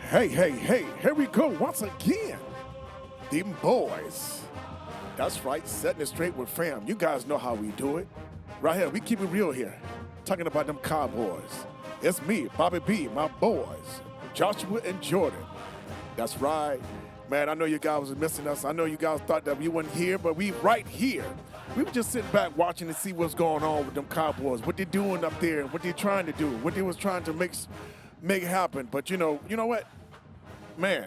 Hey, hey, hey, here we go once again. Them boys. That's right, setting it straight with fam. You guys know how we do it. Right here, we keep it real here. Talking about them Cowboys. It's me, Bobby B, my boys, Joshua and Jordan. That's right. Man, I know you guys was missing us. I know you guys thought that we weren't here, but we right here. We were just sitting back watching to see what's going on with them Cowboys, what they're doing up there, what they're trying to do, what they was trying to make happen. But you know what? Man,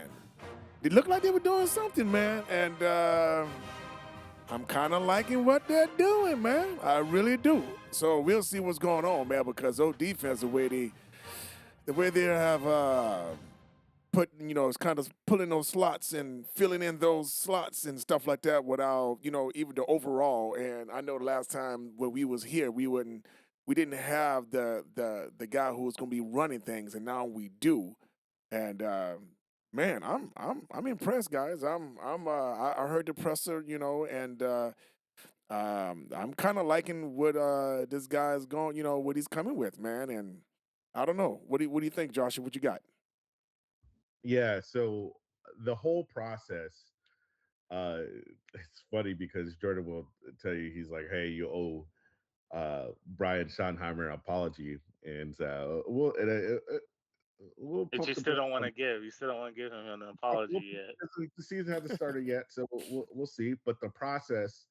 they looked like they were doing something, man. And I'm kind of liking what they're doing, man. I really do. So we'll see what's going on, man, because those defense, the way they have put, it's kind of pulling those slots and filling in those slots and stuff like that without, even the overall. And I know the last time when we was here, we didn't have the guy who was going to be running things, and now we do. And man, I'm impressed, guys. I heard the presser, and I'm kind of liking what this guy's going, what he's coming with, man. And I don't know. What do you think, Joshua? What you got? Yeah, so the whole process, uh, it's funny because Jordan will tell you he's like, "Hey, you owe Brian Schottenheimer an apology," and we'll But pump you the still brakes don't want on. to give. You still don't want to give him an We'll, apology yet. the season hasn't started yet, so we'll see. But the process,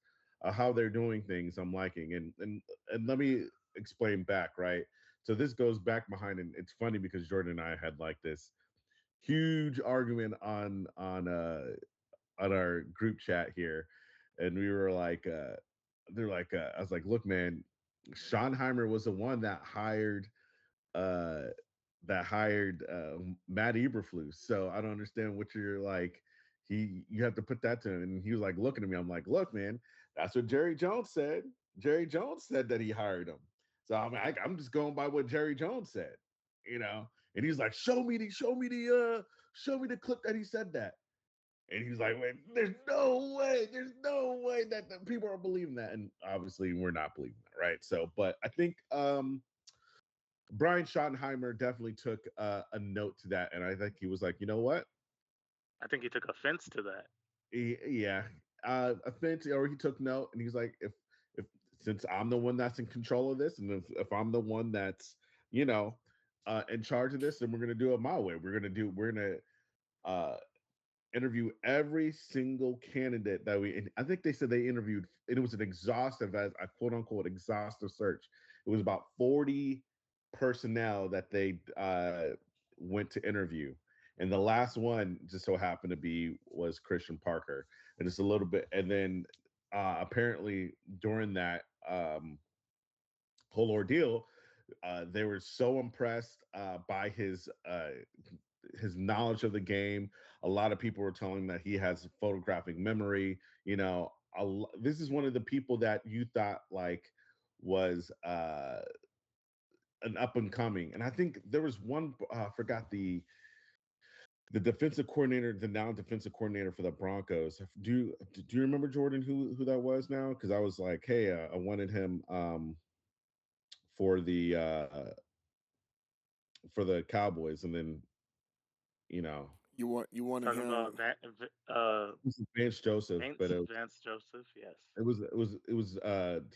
how they're doing things, I'm liking, and let me explain back, right? So this goes back behind, and it's funny because Jordan and I had like this huge argument on our group chat here, and we were like, they're like, I was like, look, man, Schottenheimer was the one uh that hired Matt Eberflus. So I don't understand what you're like. You have to put that to him, and he was like looking at me. I'm like, look, man, that's what Jerry Jones said. Jerry Jones said that he hired him. So I'm just going by what Jerry Jones said, you know. And he's like, show me the clip that he said that. And he's like, "Wait, there's no way that people are believing that." And obviously, we're not believing that, right? So, but I think Brian Schottenheimer definitely took a note to that, and I think he was like, you know what? I think he took offense to that. Yeah, offense, or he took note, and he's like, if since I'm the one that's in control of this, and if I'm the one that's you know in charge of this, then we're gonna do it my way. We're gonna uh interview every single candidate that we. And I think they said they interviewed. It was an exhaustive, as a quote unquote exhaustive search. It was about 40 personnel that they went to interview, and the last one just so happened to be was Christian Parker, and it's a little bit. And then apparently during that whole ordeal, they were so impressed by his knowledge of the game. A lot of people were telling that he has photographic memory. You know, this is one of the people that you thought like was an up and coming. And I think there was one. I forgot the defensive coordinator, the now defensive coordinator for the Broncos. Do you remember Jordan who that was now? Because I was like, hey, I wanted him for the Cowboys, and then you know You wanted Talking him? about this is Vance Joseph, but Vance Joseph. Yes.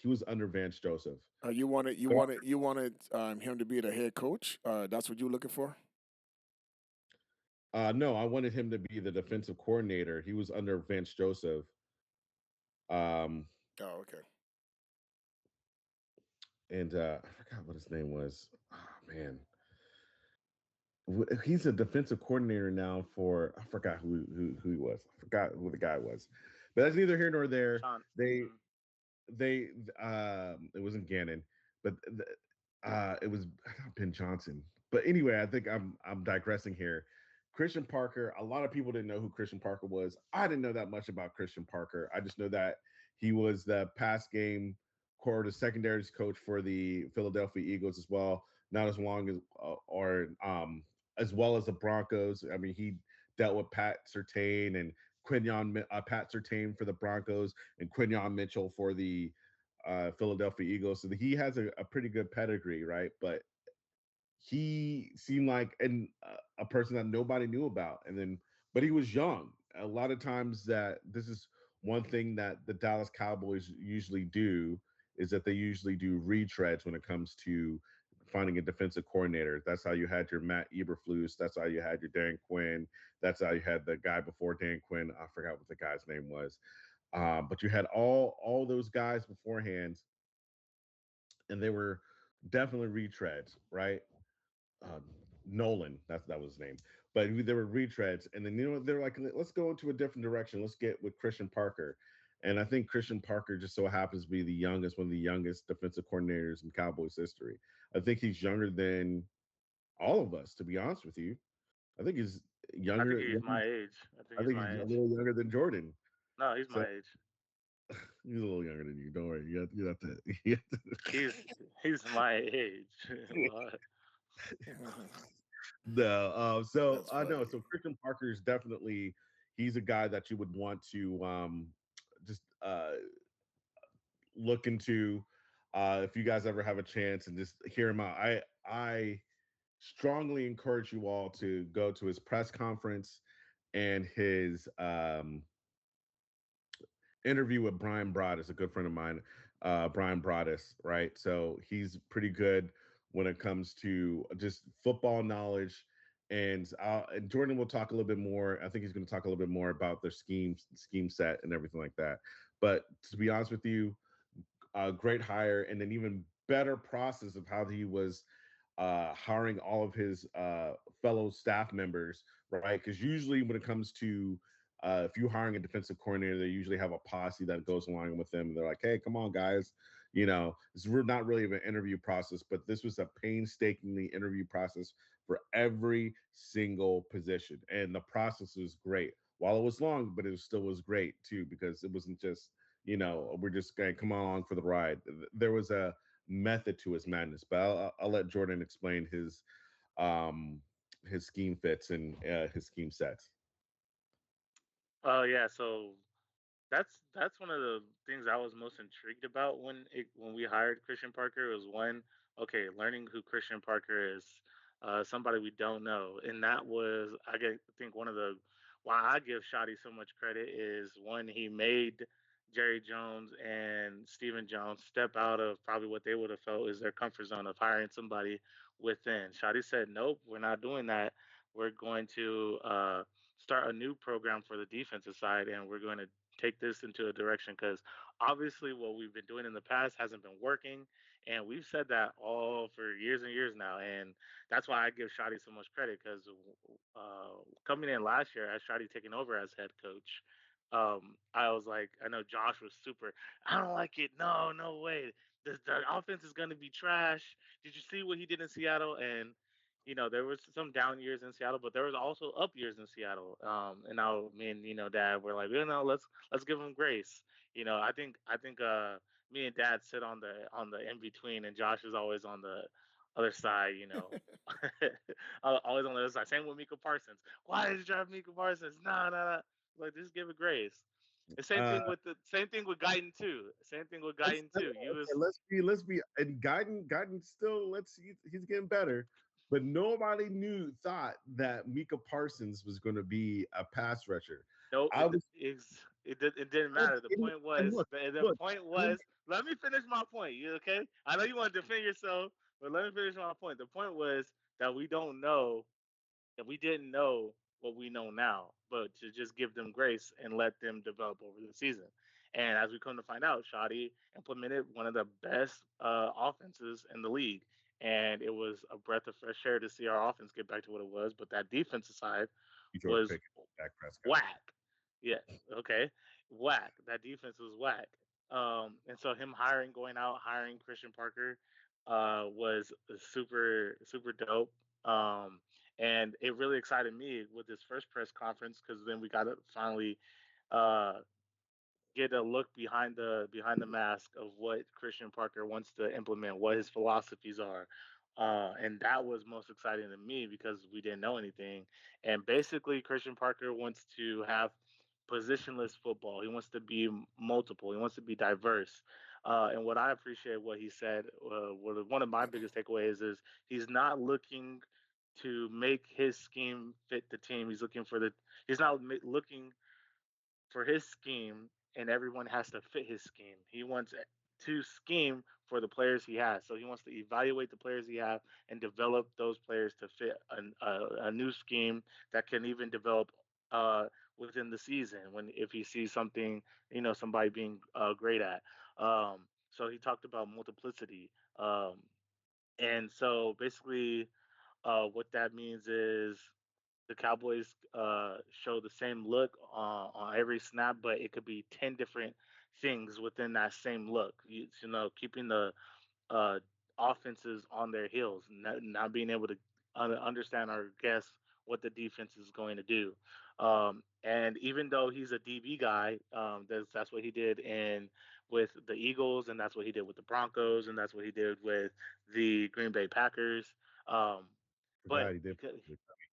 he was under Vance Joseph. But You wanted him to be the head coach. That's what you were looking for. no, I wanted him to be the defensive coordinator. He was under Vance Joseph. Um, Oh, okay. and I forgot what his name was. Oh man, he's a defensive coordinator now for I forgot who he was. I forgot who the guy was, but that's neither here nor there. Sean. They Mm, they it wasn't Gannon, but it was Ben Johnson. But anyway, I think I'm digressing here. Christian Parker. A lot of people didn't know who Christian Parker was. I didn't know that much about Christian Parker. I just know that he was the pass game the secondaries coach for the Philadelphia Eagles as well. Not as long as or as well as the Broncos. I mean, he dealt with Pat Surtain and Pat Surtain for the Broncos and Quinion Mitchell for the Philadelphia Eagles. So he has a pretty good pedigree, right? But he seemed like a person that nobody knew about, and then but he was young. A lot of times that this is one thing that the Dallas Cowboys usually do is that they usually do retreads when it comes to finding a defensive coordinator. That's how you had your Matt Eberflus. That's how you had your Dan Quinn. That's how you had the guy before Dan Quinn. I forgot what the guy's name was. But you had all those guys beforehand, and they were definitely retreads, right? uh, Nolan. That was his name. But there were retreads, and then they're like, let's go into a different direction. Let's get with Christian Parker, and I think Christian Parker just so happens to be one of the youngest defensive coordinators in Cowboys history. I think he's younger than all of us, to be honest with you. I think he's I think younger. he's my age. I think I he's think my he's a age. little younger than Jordan. No, he's So my age. he's a little younger than you. Don't worry. You have to. You have He's he's my age. What? No, That's no, funny. so Christian Parker is definitely he's a guy that you would want to just look into if you guys ever have a chance and just hear him out. I strongly encourage you all to go to his press conference and his interview with Brian Broaddus, a good friend of mine, Brian Broaddus, right? So he's pretty good when it comes to just football knowledge. And Jordan will talk a little bit more. I think he's going to talk a little bit more about their scheme set, and everything like that. But to be honest with you, great hire, and an even better process of how he was hiring all of his fellow staff members, right? Because usually when it comes to if you're hiring a defensive coordinator, they usually have a posse that goes along with them. They're like, "Hey, come on, guys." It's not really an interview process, but this was a painstakingly interview process for every single position, and the process was great. While it was long, but it still was great too because it wasn't just we're just going to come along for the ride. There was a method to his madness, but I'll let Jordan explain um his scheme fits and his scheme sets. Oh yeah, so that's one of the things I was most intrigued about when we hired Christian Parker was one, okay, learning who Christian Parker is, somebody we don't know, and that was think one of the why I give Shoddy so much credit is one, he made Jerry Jones and Stephen Jones step out of probably what they would have felt is their comfort zone of hiring somebody within. Shoddy said, nope, we're not doing that. We're going to start a new program for the defensive side, and we're going to take this into a direction because obviously what we've been doing in the past hasn't been working. And we've said that all for years and years now. And that's why I give Shotty so much credit because coming in last year, as Shotty taking over as head coach, I was like, I know Josh was super, I don't like it. No, no way. The offense is going to be trash. Did you see what he did in Seattle? And there was some down years in Seattle, but there was also up years in Seattle. And now me and Dad were like, let's give him grace. I think me and Dad sit on the in between, and Josh is always on the other side. Always on the other side. Same with Mika Parsons. Why did you draft Mika Parsons? No, no, no. Like just give it grace. The Uh, same thing with Guyton too. Same thing with let's Guyton too. You was okay, let's be and Guyton still he's getting better, but nobody thought that Mika Parsons was going to be a pass rusher. No, I was it didn't and, matter. The point and was the look, point and was let me finish my point. You okay? I know you want to defend yourself, but let me finish my point. The point was that we don't know that we didn't know what we know now, but to just give them grace and let them develop over the season. And as we come to find out, Shoddy implemented one of the best offenses in the league. And it was a breath of fresh air to see our offense get back to what it was. But that defensive side George was Pickens, Dak Prescott. whack. Yes. Okay. Whack. That defense was whack. And so him going out, hiring Christian Parker, was super, super dope. And it really excited me with this first press conference because then we got to finally uh, get a look behind the mask of what Christian Parker wants to implement, what his philosophies are. And that was most exciting to me because we didn't know anything. And basically, Christian Parker wants to have positionless football. He wants to be multiple. He wants to be diverse. And what I appreciate what he said, one of my biggest takeaways is he's not looking to make his scheme fit the team. He's not looking for his scheme, and everyone has to fit his scheme. He wants to scheme for the players he has. So he wants to evaluate the players he has and develop those players to fit a new scheme that can even develop uh, within the season when if he sees something, somebody being great at. Um, so he talked about multiplicity. And so basically, what that means is the Cowboys show the same look on every snap, but it could be 10 different things within that same look. Keeping the uh, offenses on their heels, not being able to understand or guess what the defense is going to do. And even though he's a DB guy, that's what he did with the Eagles, and that's what he did with the Broncos, and that's what he did with the Green Bay Packers. Um, but Forgot he did. because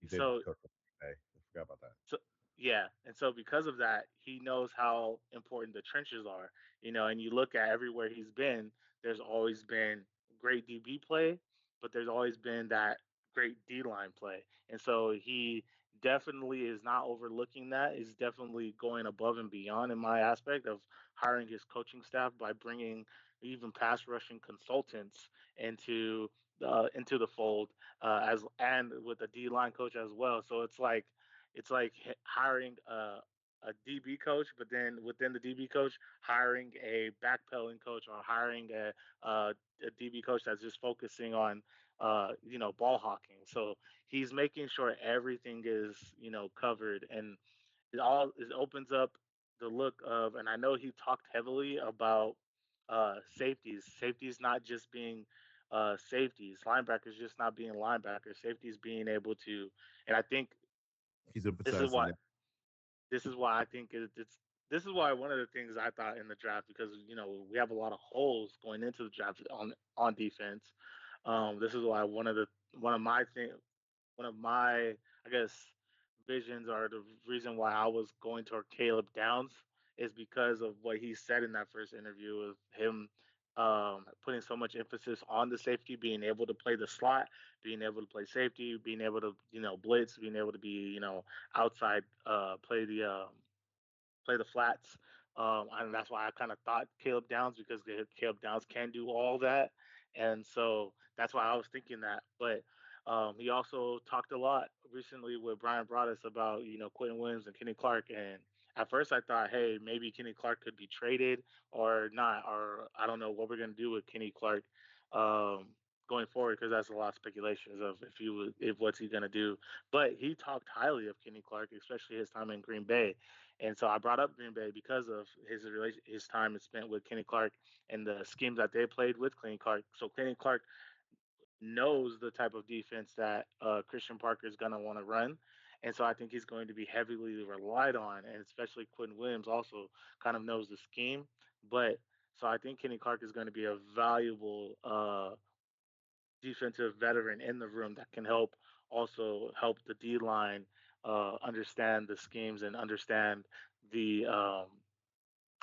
He did so cook. Hey, I forgot about that. so yeah, and so because of that, he knows how important the trenches are. And you look at everywhere he's been, there's always been great DB play, but there's always been that great D line play. And so he definitely is not overlooking that. He's definitely going above and beyond in my aspect of hiring his coaching staff by bringing even pass rushing consultants into the fold as and with a D line coach as well. So it's like hiring a DB coach, but then within the DB coach, hiring a backpedaling coach or hiring a DB coach that's just focusing on, ball hawking. So he's making sure everything is, covered, and it opens up the look of, and I know he talked heavily about safeties. Safeties not just being safeties, linebackers just not being linebackers. Safeties being able to, and I think He's this is emphasizing why that. I think this is why one of the things I thought in the draft, because we have a lot of holes going into the draft on defense. This is why one of my thing one of my, I guess, visions, or the reason why I was going toward Caleb Downs, is because of what he said in that first interview of him putting so much emphasis on the safety, being able to play the slot, being able to play safety, being able to blitz, being able to be outside, play the flats. And that's why I kind of thought Caleb Downs, because Caleb Downs can do all that. And so that's why I was thinking that. But he also talked a lot recently with Brian Broaddus about, Quentin Williams and Kenny Clark. And at first I thought, hey, maybe Kenny Clark could be traded or not, or I don't know what we're going to do with Kenny Clark um, going forward, because that's a lot of speculations of if what's he going to do. But he talked highly of Kenny Clark, especially his time in Green Bay. And so I brought up Green Bay because of his time spent with Kenny Clark and the schemes that they played with Kenny Clark. So Kenny Clark knows the type of defense that Christian Parker is going to want to run. And so I think he's going to be heavily relied on, and especially Quentin Williams also kind of knows the scheme. But so I think Kenny Clark is going to be a valuable defensive veteran in the room that can help the D line understand the schemes and understand the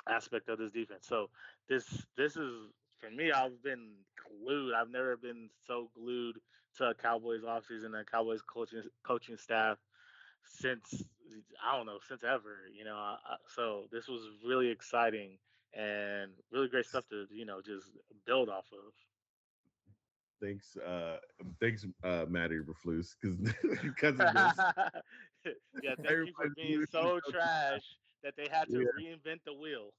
aspect of this defense. So this this is for me. I've been glued. I've never been so glued to a Cowboys offseason and Cowboys coaching staff since I don't know since ever. So this was really exciting and really great stuff to just build off of. Thanks, Matty Reflus, because of this, Yeah, thank you for everybody's being losing so so trash that they had to yeah. reinvent the wheel.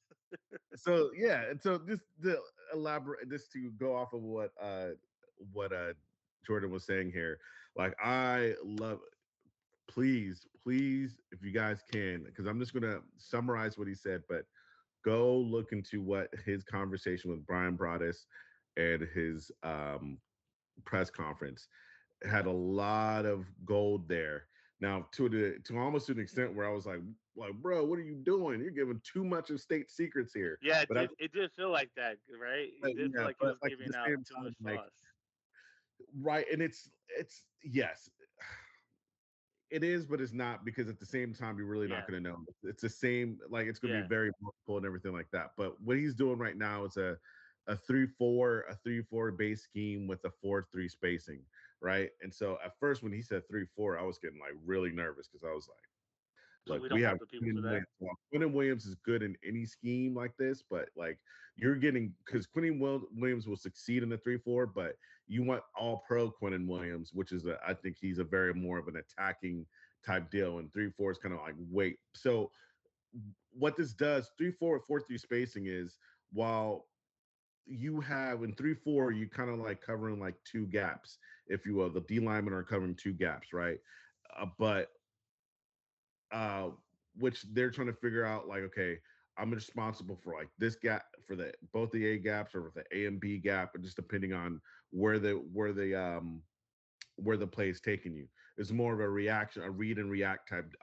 So yeah, and so just to elaborate, just to go off of what Jordan was saying here, like I love. Please, if you guys can, because I'm just gonna summarize what he said, but go look into what his conversation with Brian Broaddus and his press conference had a lot of gold there Now to almost to an extent where I was like, bro, what are you doing? You're giving too much of state secrets here. Yeah, But I it did feel like that, right? It did feel yeah, like he but was like at the giving out same too time, much like sauce. right, and it's yes, it is, but it's not because at the same time you're really not Yeah, going to know. It's the same, like it's going to be yeah. very multiple and everything like that. But what he's doing right now is a 3-4 base scheme with a 4-3 spacing, right? And so at first when he said 3-4, I was getting like really nervous because I was like, So look, we we don't have have the people for Quentin that. Williams. Well, Quentin Williams is good in any scheme like this, but like you're getting because Williams will succeed in the 3-4, but you want all pro Quentin Williams, which is I think he's a very more of an attacking type deal, and 3-4 is kind of like wait. So what this does, 3-4 with 4-3 spacing is while you have in 3-4, you kind of like covering like two gaps, if you will. The D linemen are covering two gaps, right? But uh, which they're trying to figure out like, okay, I'm responsible for like this gap for the both the A gaps or the A and B gap, and just depending on where the play is taking you. It's more of a reaction, a read and react type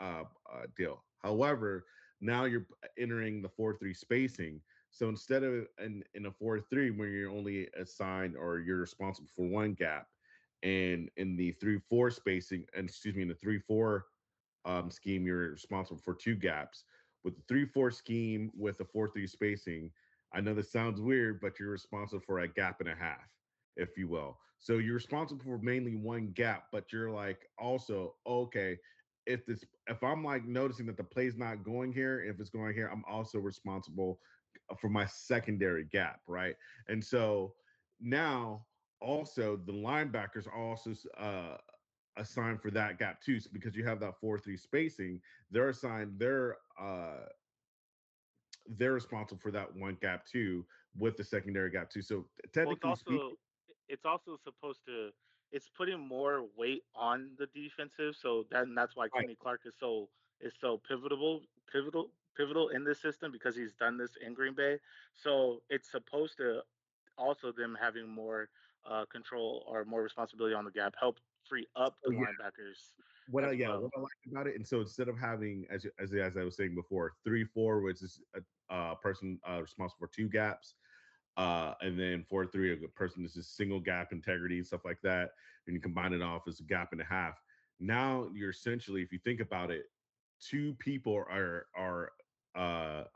deal. However, now you're entering the 4-3 spacing. So instead of in a 4-3 where you're only assigned or you're responsible for one gap, and in the 3-4 spacing, and excuse me, in the 3-4 scheme, you're responsible for two gaps. With the 3-4 scheme with the 4-3 spacing, I know this sounds weird, but you're responsible for a gap and a half, if you will. So you're responsible for mainly one gap, but you're like also, okay, if I'm like noticing that the play's not going here, if it's going here, I'm also responsible for my secondary gap, right? And so now also the linebackers are also assigned for that gap too, because you have that 4-3 spacing. They're assigned they're responsible for that one gap too, with the secondary gap too. So Well, technically speaking, it's also supposed to it's putting more weight on the defensive, so that's why right. Kenny Clark is so pivotal in this system because he's done this in Green Bay. So it's supposed to also them having more control or more responsibility on the gap help free up So the yeah, linebackers as what well. I like about it, and so instead of having as I was saying before, 3-4, which is a person responsible for two gaps, and then 4-3, a person is just single gap integrity and stuff like that, and you combine it off as a gap and a half. Now you're essentially, if you think about it, two people uh, are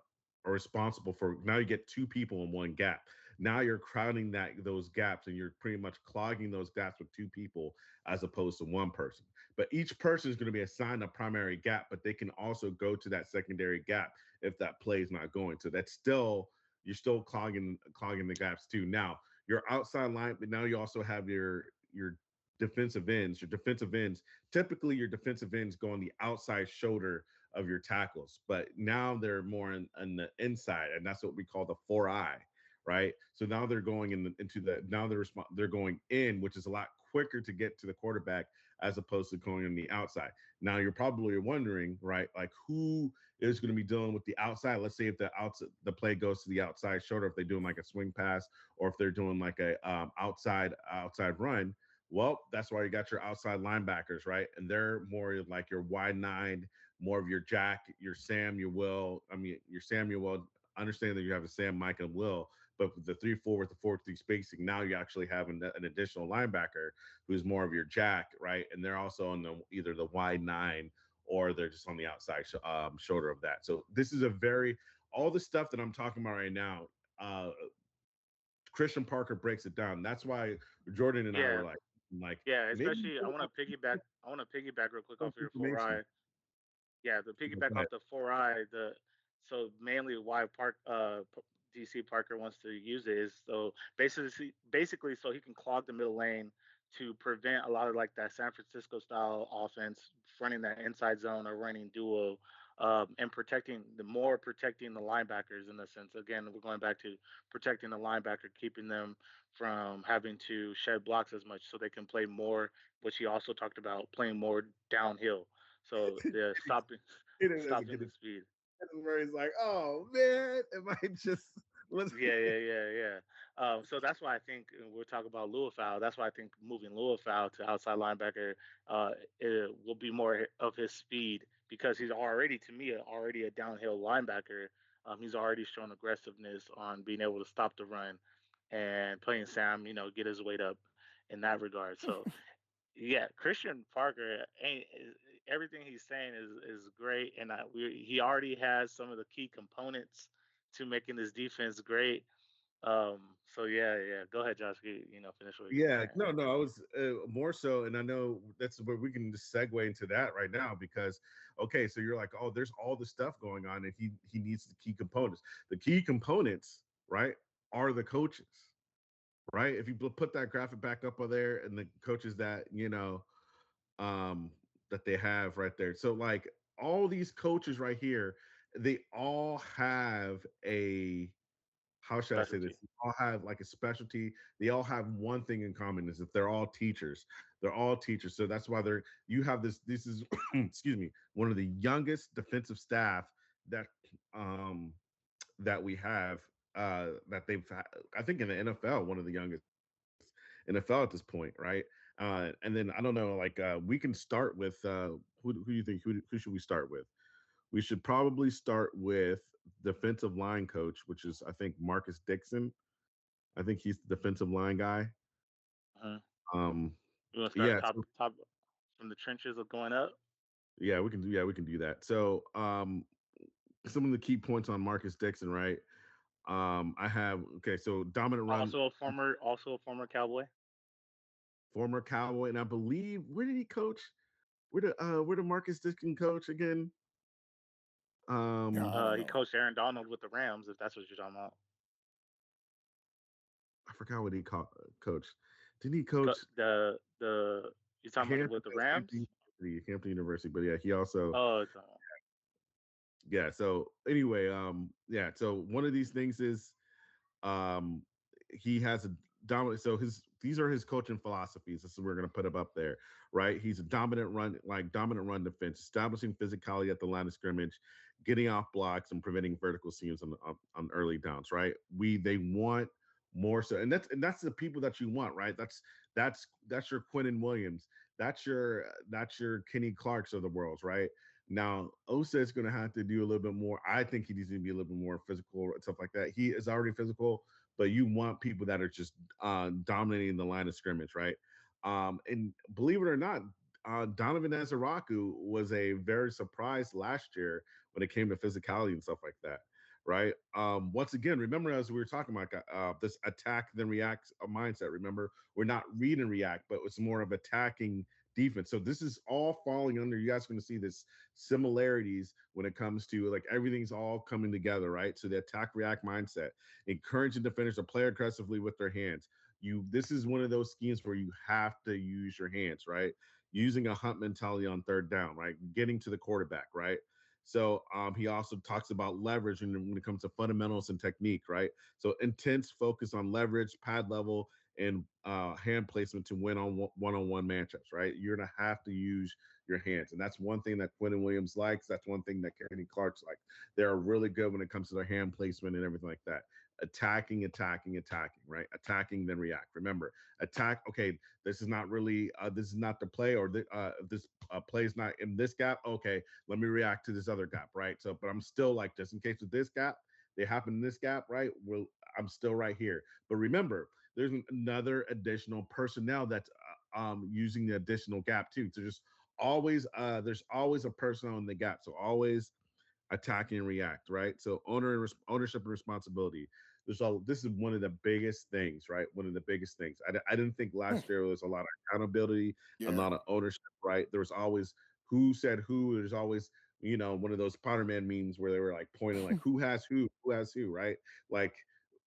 responsible for. Now you get two people in one gap. Now you're crowding those gaps, and you're pretty much clogging those gaps with two people as opposed to one person. But each person is going to be assigned a primary gap, but they can also go to that secondary gap if that play is not going. So that's still, you're still clogging the gaps too. Now your outside line, but now you also have your defensive ends. Your defensive ends, typically your defensive ends go on the outside shoulder of your tackles, but now they're more in the inside, and that's what we call the 4-eye, right? So now they're going into the now they're going in, which is a lot quicker to get to the quarterback as opposed to going on the outside. Now you're probably wondering, right, like who is going to be dealing with the outside? Let's say if the play goes to the outside shoulder, if they're doing like a swing pass, or if they're doing like a outside run. Well, that's why you got your outside linebackers, right? And they're more like your wide nine, more of your Jack, your Sam, your Will. I mean, your Samuel. Understand that you have a Sam, Mike, and Will, but with the 3-4 with the 4-3 spacing, now you actually have an additional linebacker who's more of your Jack, right? And they're also on the either the wide nine or they're just on the outside shoulder of that. So this is a very all the stuff that I'm talking about right now. Uh, Christian Parker breaks it down. That's why Jordan and I were Yeah, like yeah. maybe Especially, I want to piggyback. I want to piggyback real quick off your four information. eye. Yeah, the Go piggyback ahead. off the 4-eye, the so mainly why DC Parker wants to use it is so basically so he can clog the middle lane to prevent a lot of like that San Francisco style offense running that inside zone or running duo, and protecting the linebackers in the sense. Again, we're going back to protecting the linebacker, keeping them from having to shed blocks as much, so they can play more. Which he also talked about playing more downhill, so the stopping It doesn't stopping get the it speed. where he's like, oh man, am I just Yeah. So that's why I think we're talking about Luafau. That's why I think moving Luafau to outside linebacker uh, it will be more of his speed because he's already, to me, already a downhill linebacker. He's already shown aggressiveness on being able to stop the run and playing Sam, get his weight up in that regard. So yeah, Christian Parker ain't everything he's saying is great, and he already has some of the key components to making this defense great. So yeah. Go ahead, Josh. Finish what you were Yeah, saying. no, I was more so, and I know that's where we can just segue into that right now because, okay, so you're like, oh, there's all this stuff going on, and he needs the key components. The key components, right, are the coaches, right? If you put that graphic back up on there, and the coaches that um, that they have right there, so like all these coaches right here, they all have a how should I say this? Specialty. They all have like a specialty. They all have one thing in common is that they're all teachers. They're all teachers. So that's why you have this. This is excuse me, one of the youngest defensive staff that um that we have that I think in the NFL, one of the youngest NFL at this point, right? And then I don't know, like we can start with who do you think who should we start with? We should probably start with defensive line coach, which is I think Marcus Dixon. I think he's the defensive line guy. Uh-huh. Um, You want to start yeah, top from the trenches of going up? we can do that. So some of the key points on Marcus Dixon, right? I have okay, so dominant run, Also a former Cowboy. former Cowboy, and I believe where did he coach? Where did Marcus Dixon coach again? I don't He know. coached Aaron Donald with the Rams, if that's what you're talking about. I forgot what he coached. Didn't he Co- coach the you talking about Hampton, with the Rams? Hampton University? But yeah, he also Oh, it's, yeah. So anyway, yeah. So one of these things is um, he has a dominant. So his these are his coaching philosophies. This is we're going to put him up there, right? He's a dominant run defense, establishing physicality at the line of scrimmage, getting off blocks and preventing vertical seams on early downs. Right? They want more so, and that's the people that you want, right? That's your Quentin Williams. That's your Kenny Clarks of the world, right? Now, Osa is going to have to do a little bit more. I think he needs to be a little bit more physical and stuff like that. He is already physical, but you want people that are just dominating the line of scrimmage, right? And believe it or not, Donovan Azaraku was a very surprise last year when it came to physicality and stuff like that, right? Once again, remember as we were talking about this attack then react mindset. Remember, we're not read and react, but it's more of attacking defense. So this is all falling under. You guys are going to see this similarities when it comes to like everything's all coming together, right? So the attack react mindset, encouraging defenders to play aggressively with their hands. This is one of those schemes where you have to use your hands, right? Using a hunt mentality on third down, right? Getting to the quarterback, right? So he also talks about leverage when it comes to fundamentals and technique, right? So intense focus on leverage, pad level, and hand placement to win on one-on-one matchups, right? You're gonna have to use your hands, and that's one thing that Quentin Williams likes. That's one thing that Kenny Clark's like. They're really good when it comes to their hand placement and everything like that. Attacking, right? Attacking then react. Remember, attack. Okay, this is not the play, or this play is not in this gap. Okay, let me react to this other gap, right? So, but I'm still like just in case with this gap, they happen in this gap, right? Well, I'm still right here. But remember, there's another additional personnel that's using the additional gap too. So just always there's always a person in the gap. So always attack and react, right? So ownership and responsibility. This is one of the biggest things, right? One of the biggest things. I didn't think Hmm. last year was a lot of accountability, a Yeah. lot of ownership, right? There was always who said who. There's always one of those Spider-Man memes where they were like pointing like who has who, right? Like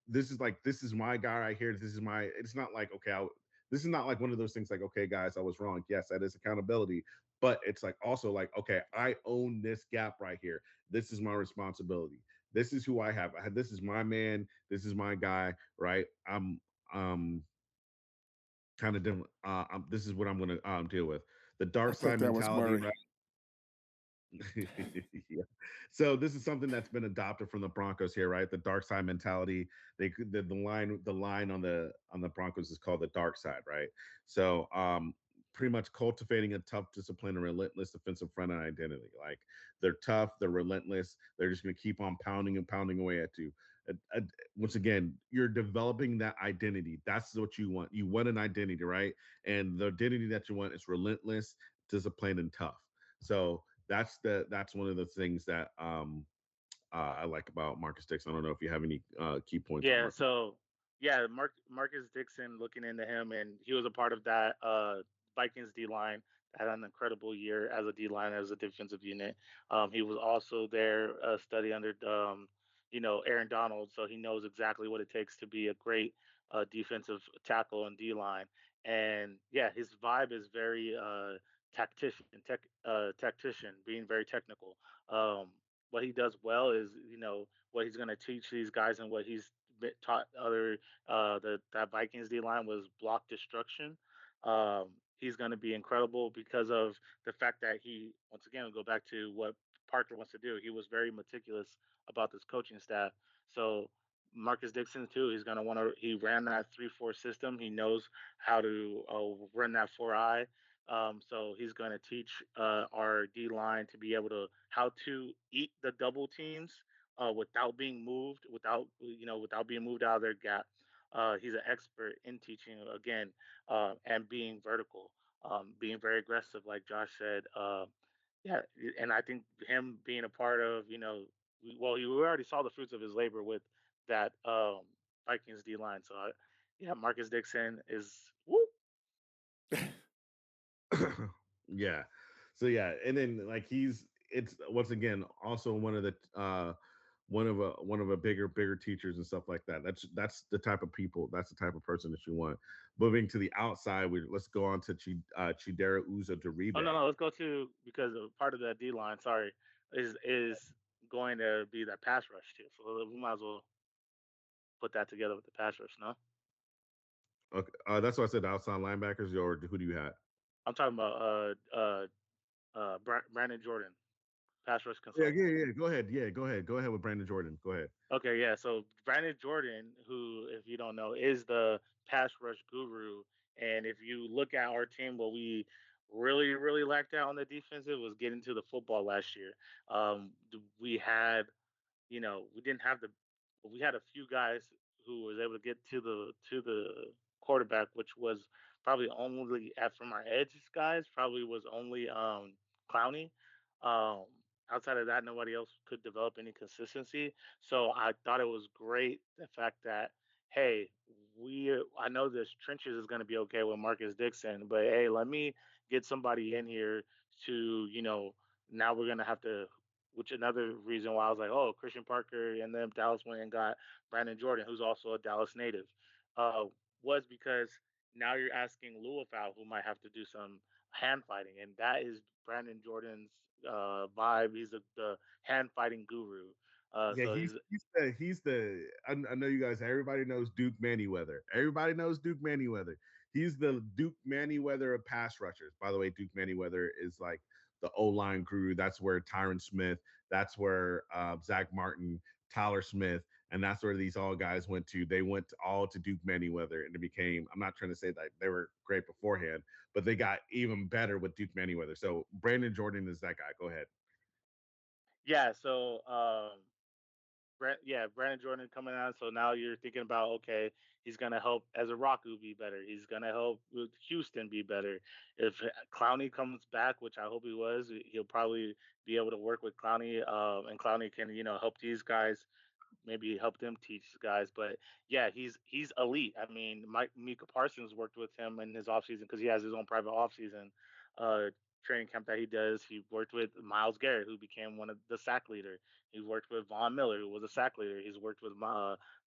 this is my guy right here. This is my. It's not like okay, this is not like one of those things like okay, guys, I was wrong. Yes, that is accountability, but it's like also like okay, I own this gap right here. This is my responsibility. This is who I have. This is my man. This is my guy. Right. I'm um kind of different. This is what I'm going to deal with. The I dark think side that was mentality. Murray. Right. Yeah. So this is something that's been adopted from the Broncos here, right? The dark side mentality. The line on the Broncos is called the dark side, right? So pretty much cultivating a tough discipline and relentless defensive front end identity. Like they're tough, they're relentless, they're just gonna keep on pounding and pounding away at you. Uh, uh, Once again, you're developing that identity. That's what you want. You want an identity, right? And the identity that you want is relentless, disciplined, and tough. So that's one of the things that I like about Marcus Dixon. I don't know if you have any key points on Yeah, Marcus. so yeah, Marcus Dixon looking into him, and he was a part of that Vikings D line that had an incredible year as a D line as a defensive unit. He was also there study under Aaron Donald, so he knows exactly what it takes to be a great defensive tackle and D line. And yeah, his vibe is very tactician, being very technical. What he does well is what he's going to teach these guys and what he's taught other that Vikings D line was block destruction. He's going to be incredible because of the fact that he once again go back to what Parker wants to do. He was very meticulous about this coaching staff. So Marcus Dixon too. He's going to want to. He ran that 3-4 system. He knows how to run that 4-eye. So he's going to teach our D line to be able to how to eat the double teams without being moved, without being moved out of their gap. He's an expert in teaching again and being vertical, being very aggressive, like Josh said. Yeah, and I think him being a part of, we already saw the fruits of his labor with that Vikings D line. So yeah, Marcus Dixon is woo. Yeah. So yeah, and then like it's once again also one of the one of a bigger teachers and stuff like that. That's the type of people. That's the type of person that you want. Moving to the outside, let's go on to Chidera Uzo Oh Deribe. no, let's go to because part of that D line. Sorry, is going to be that pass rush too. So we might as well put that together with the pass rush. No, Okay, that's why I said outside linebackers. Or who do you have? I'm talking about Brandon Jordan, pass rush Yeah, consultant. yeah, yeah. Go ahead. Yeah, go ahead with Brandon Jordan. Go ahead. Okay, yeah. So Brandon Jordan, who, if you don't know, is the pass rush guru. And if you look at our team, what we really lacked out on the defensive was getting to the football last year. We had we didn't have we had a few guys who was able to get to the quarterback, which was probably only at from our edge guys, probably was only Clowney. Um, Outside of that, nobody else could develop any consistency. So I thought it was great the fact that hey, I know this trenches is going to be okay with Marcus Dixon, but hey, let me get somebody in here to now we're gonna have to which another reason why I was like, oh, Christian Parker and then Dallas went and got Brandon Jordan, who's also a Dallas native, uh, was because now you're asking Louisville, who might have to do some hand fighting, and that is Brandon Jordan's vibe. He's the hand fighting guru. Yeah, So I know you guys. Everybody knows Duke Manyweather. Everybody knows Duke Manyweather. He's the Duke Manyweather of pass rushers. By the way, Duke Manyweather is like the O line crew. That's where Tyron Smith. That's where Zach Martin, Tyler Smith, and that's where these all guys went to. They went all to Duke Manyweather, and it became. I'm not trying to say that they were great beforehand, but they got even better with Duke Manyweather. So Brandon Jordan is that guy. Go ahead. yeah, so Brandon Jordan coming on. So now you're thinking about okay, he's gonna help Ezraku be better. He's gonna help with Houston be better. If Clowney comes back, which I hope he was, he'll probably be able to work with Clowney, and Clowney can help these guys maybe help them teach guys. But yeah, he's elite. I mean, Mika Parsons worked with him in his offseason because he has his own private offseason uh, training camp that he does. He worked with Miles Garrett, who became one of the sack leader. He worked with Von Miller, who was a sack leader. He's worked with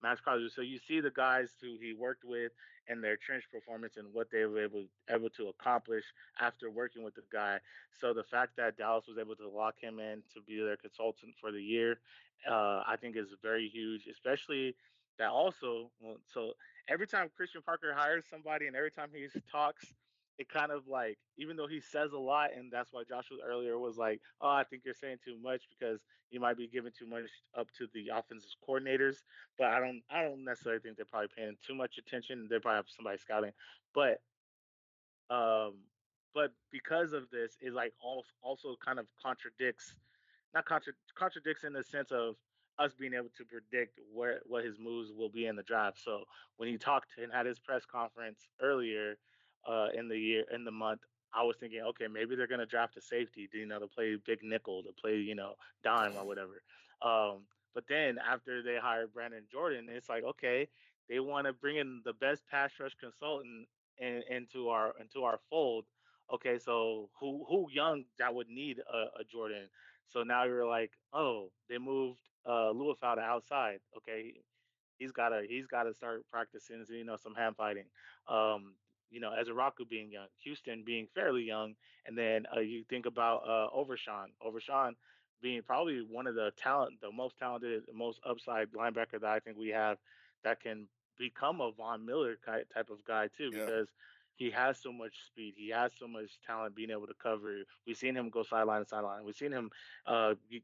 Max Crosby. So you see the guys who he worked with and their trench performance and what they were able to accomplish after working with the guy. So the fact that Dallas was able to lock him in to be their consultant for the year I think is very huge, especially that also. So every time Christian Parker hires somebody and every time he talks, it kind of like, even though he says a lot, and that's why Joshua earlier was like, "Oh, I think you're saying too much because you might be giving too much up to the offensive coordinators." But I don't necessarily think they're probably paying too much attention. They probably have somebody scouting, but um, but because of this, it like also kind of contradicts, not contradicts in the sense of us being able to predict where what his moves will be in the draft. So when he talked and had his press conference earlier in the year, in the month, I was thinking, okay, maybe they're going to draft a safety, to play big nickel, to play dime or whatever. But then after they hired Brandon Jordan, it's like, okay, they want to bring in the best pass rush consultant into our fold. Okay, so who young that would need a Jordan? So now you're like, oh, they moved Lewis out to outside. Okay, he's gotta start practicing, some hand fighting. Um, as Araku being young, Houston being fairly young, and then you think about Overshawn being probably one of the most talented, most upside linebacker that I think we have, that can become a Von Miller type of guy too, Yeah. because he has so much speed, he has so much talent being able to cover. We've seen him go sideline to sideline. We've seen him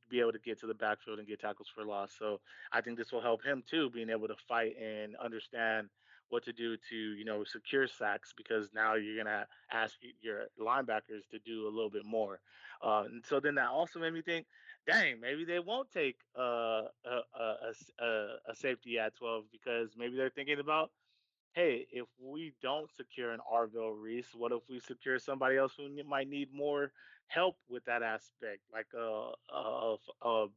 be able to get to the backfield and get tackles for loss. So I think this will help him too, being able to fight and understand what to do to, secure sacks, because now you're gonna ask your linebackers to do a little bit more. And so then that also made me think, dang, maybe they won't take a safety at 12, because maybe they're thinking about, hey, if we don't secure an Arville Reese, what if we secure somebody else who might need more help with that aspect, like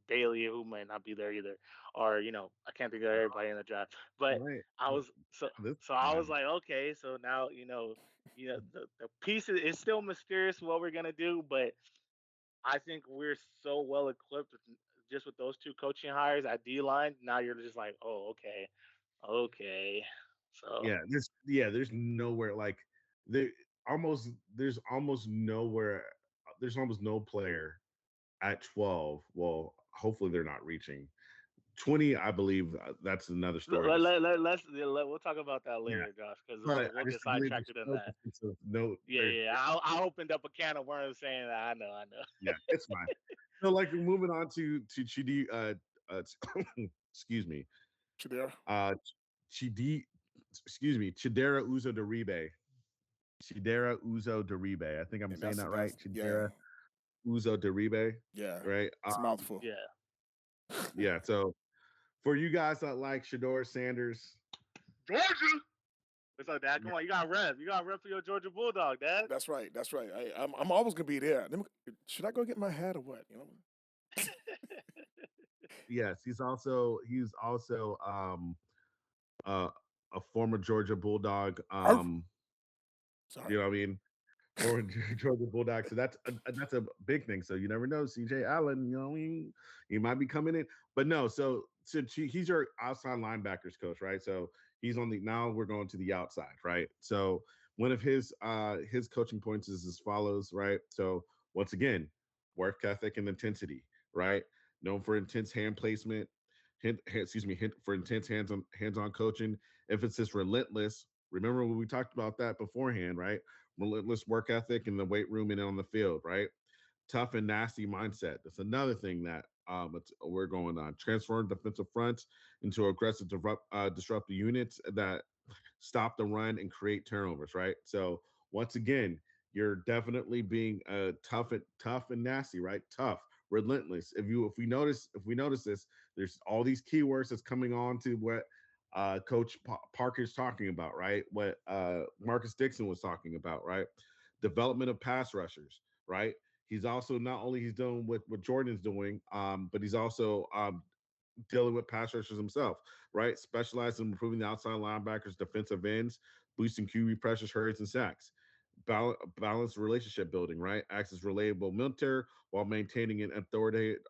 Bailey, who might not be there either, or I can't think of everybody in the draft. But Right. I was so This so I was time. like, okay, so now the piece is still mysterious what we're gonna do, but I think we're so well equipped just with those two coaching hires at D line. Now you're just like, oh, okay, okay, so. There's nowhere like there almost there's almost nowhere there's almost no player at 12. Well, hopefully they're not reaching 20. I believe that's another story. We'll talk about that Yeah, later, Josh, because but we'll I get just believe sidetracked there's in no that. defensive, no Yeah, there's yeah. I opened up a can of worms saying that. I know, I know. yeah, it's fine. So like moving on to Chidi uh excuse me. Shadira. Uh Chidi excuse me, Chidera Uzo Deribe. Chidera Uzo Deribe. I think I'm And saying that's that right. that's yeah, Chidera Uzo Deribe, yeah. right? It's a mouthful. Yeah, Yeah. So for you guys that like Shador Sanders, Georgia. It's like, Dad, yeah, come on, you got to rep. You got to rep for your Georgia Bulldog, Dad. That's right. That's right. I'm always gonna be there. Should I go get my hat or what? yes, he's also uh, a former Georgia Bulldog. Arf. Sorry. You know what I mean? Former Georgia Bulldog. So that's a big thing. So you never know, CJ Allen. You know, he might be coming in, but no. He's your outside linebackers coach, right? So he's on the now we're going to the outside, right? So one of his coaching points is as follows, right? So once again, work ethic and intensity, right? Known for intense hand placement, hint for intense hands-on coaching, emphasis relentless. Remember when we talked about that beforehand, right? Relentless work ethic in the weight room and on the field, right? Tough and nasty mindset. That's another thing that we're going on. Transform defensive fronts into aggressive, disruptive units that stop the run and create turnovers, right? So once again, you're definitely being tough and nasty, right? Tough, relentless. If we notice this, there's all these keywords that's coming on to what Coach Parker's talking about, right? What Marcus Dixon was talking about, right? Development of pass rushers, right? He's also not only he's doing what Jordan's doing, but he's also dealing with pass rushers himself, right? Specialized in improving the outside linebackers, defensive ends, boosting QB pressures, hurries, and sacks. Balanced relationship building, right? Acts as relatable mentor while maintaining an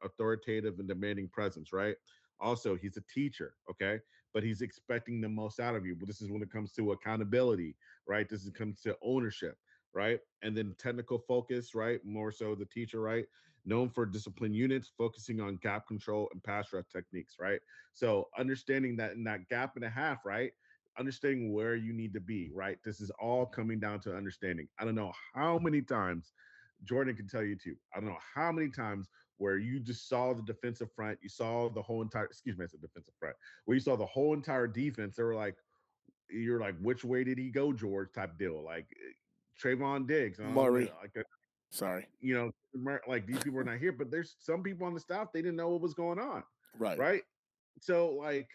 authoritative and demanding presence, right? Also, he's a teacher, okay? But he's expecting the most out of you. But this is when it comes to accountability, right? This is comes to ownership, right? And then technical focus, right? More so the teacher, right? Known for disciplined units, focusing on gap control and pass rush techniques, right? So understanding that in that gap and a half, right? understanding where you need to be, right? This is all coming down to understanding. I don't know how many times Jordan can tell you too. I don't know how many times where you just saw the defensive front, you saw the whole entire, excuse me, I said defensive front, where you saw the whole entire defense. They were like, you're like, which way did he go, George? Type deal. Like Trayvon Diggs. I don't know, Murray. like Sorry. you know, like these people are not here, but there's some people on the staff, they didn't know what was going on, Right. right? So, like,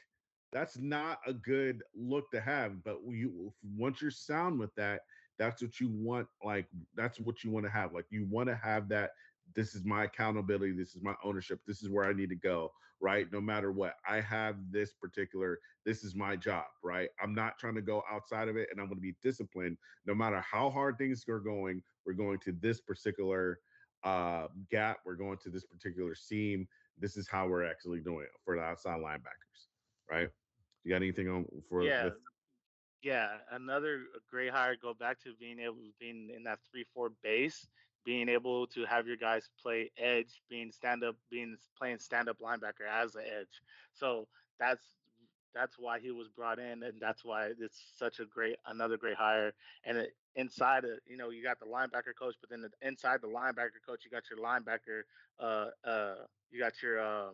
that's not a good look to have. But you, once you're sound with that, that's what you want. Like, that's what you want to have. Like, you want to have that. This is my accountability. This is my ownership. This is where I need to go, right? No matter what, I have this particular. This is my job, right? I'm not trying to go outside of it, and I'm going to be disciplined no matter how hard things are going. We're going to this particular gap. We're going to this particular seam. This is how we're actually doing it for the outside linebackers, right? You got anything on for Yeah, with? yeah, another great hire. Go back to being in that 3-4 base, being able to have your guys play edge, being stand up, being playing stand up linebacker as an edge. So that's that's why he was brought in, and that's why it's such a great another great hire. And inside of you got the linebacker coach, but then inside the linebacker coach, you got your linebacker, you got your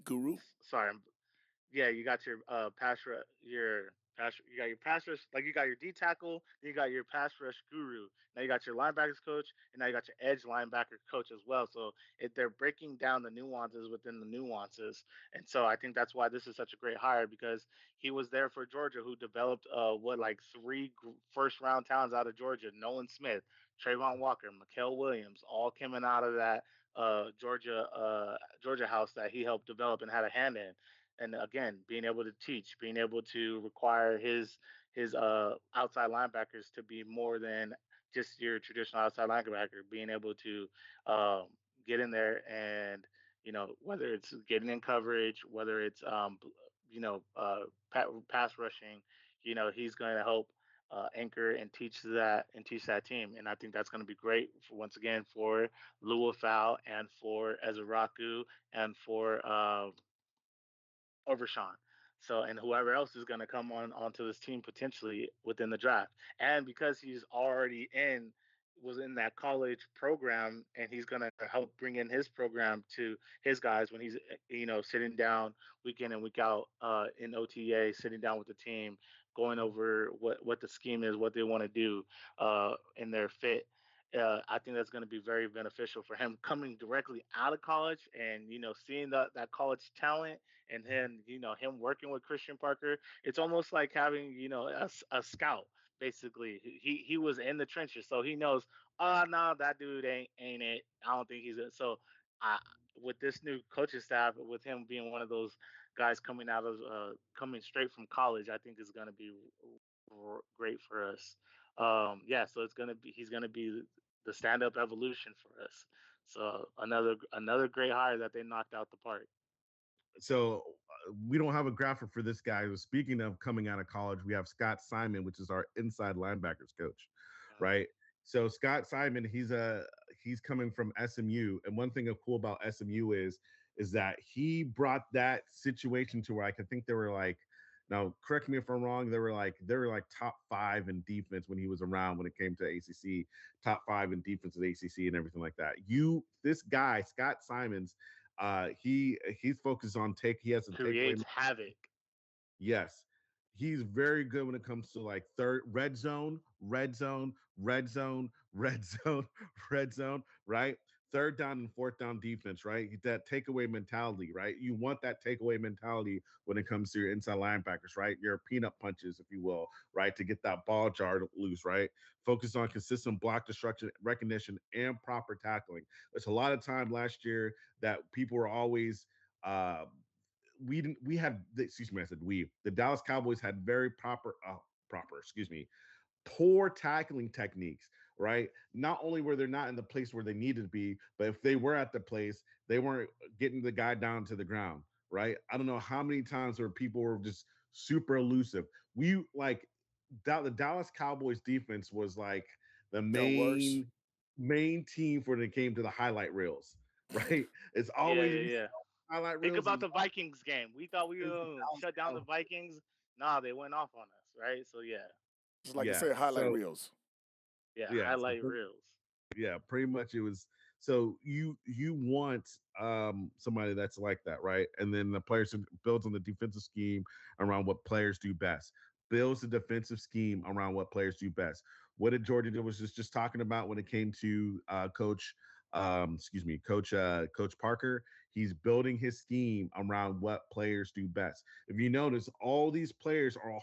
Guru. sorry, yeah, you got your you got your pass rush, like you got your D tackle, then you got your pass rush guru. Now you got your linebackers coach, and now you got your edge linebacker coach as well. So they're breaking down the nuances within the nuances, and so I think that's why this is such a great hire because he was there for Georgia, who developed what like three first round talents out of Georgia: Nolan Smith, Trayvon Walker, Mikael Williams, all coming out of that Georgia house that he helped develop and had a hand in. And again, being able to teach, being able to require his outside linebackers to be more than just your traditional outside linebacker, being able to um, get in there and whether it's getting in coverage, whether it's pass rushing, he's going to help anchor and teach that team. And I think that's going to be great for, once again, for Lua Fowl and for Ezraku and for over Sean. So and whoever else is going to come onto this team potentially within the draft, and because he's already was in that college program, and he's going to help bring in his program to his guys when he's sitting down week in and week out in OTA, sitting down with the team, going over what the scheme is, what they want to do in their fit. I think that's going to be very beneficial for him coming directly out of college and seeing that college talent and then him working with Christian Parker. It's almost like having a scout basically. He was in the trenches, so he knows. Oh no, that dude ain't it. I don't think he's it. So I with this new coaching staff, with him being one of those guys coming straight from college, I think is going to be great for us. Yeah, so he's gonna be the stand up evolution for us. So another great hire that they knocked out the park. So we don't have a graphic for this guy. Speaking of coming out of college, we have Scott Simon, which is our inside linebackers coach, Yeah. right? So Scott Simon, he's coming from SMU, and one thing cool about SMU is that he brought that situation to where I think they were like, now correct me if I'm wrong, they were like top five in defense when he was around when it came to ACC, top five in defense at ACC and everything like that. This guy Scott Simons, he's focused on he has a takeaway. Creates havoc. Yes. He's very good when it comes to like third red zone, red zone, red zone, red zone, red zone, right? Third down and fourth down defense, right? That takeaway mentality, right? You want that takeaway mentality when it comes to your inside linebackers, right? Your peanut punches, if you will, right? To get that ball jar loose, right? Focus on consistent block destruction, recognition, and proper tackling. There's a lot of time last year that people were always uh, we didn't we had excuse me, I said we the Dallas Cowboys had very excuse me, poor tackling techniques, right? Not only were they not in the place where they needed to be, but if they were at the place, they weren't getting the guy down to the ground, right? I don't know how many times where people were just super elusive. We like the Dallas Cowboys defense was like the The worst. main team for when it came to the highlight reels, right? It's Yeah, always yeah, we yeah. highlight Think reels. about the Vikings game. We thought we were gonna shut down the Dallas Vikings. Nah, they went off on us, right? So yeah, Just like you Yeah. say, highlight So reels. yeah, yeah. So highlight reels. yeah, pretty much it was. So you want somebody that's like that, right? And then the players builds on the defensive scheme around what players do best. Builds the defensive scheme around what players do best. What did Jordan do was just talking about when it came to coach Parker. He's building his scheme around what players do best. If you notice, all these players are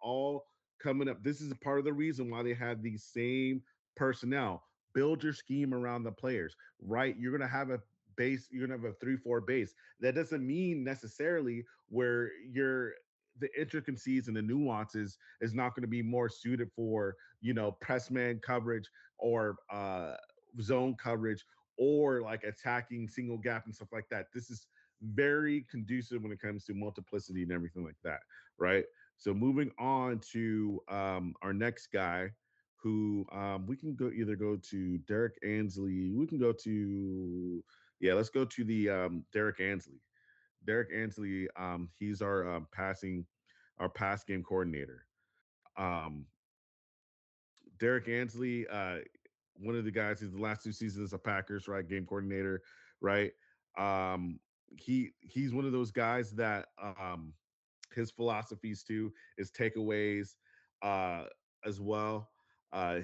all coming up. This is a part of the reason why they have these same personnel. Build your scheme around the players, right? You're going to have a base, you're going to have a 3-4 base. That doesn't mean necessarily where the intricacies and the nuances is not going to be more suited for, press man coverage or zone coverage or like attacking single gap and stuff like that. This is very conducive when it comes to multiplicity and everything like that, right? So moving on to our next guy, who we can go to Derek Ansley. We can go to let's go to the Derek Ansley. Derek Ansley, he's our our pass game coordinator. Um, Derek Ansley, one of the guys, he's the last 2 seasons of Packers, right? Game coordinator, right? Um, he's one of those guys that his philosophies too, his takeaways, uh, as well.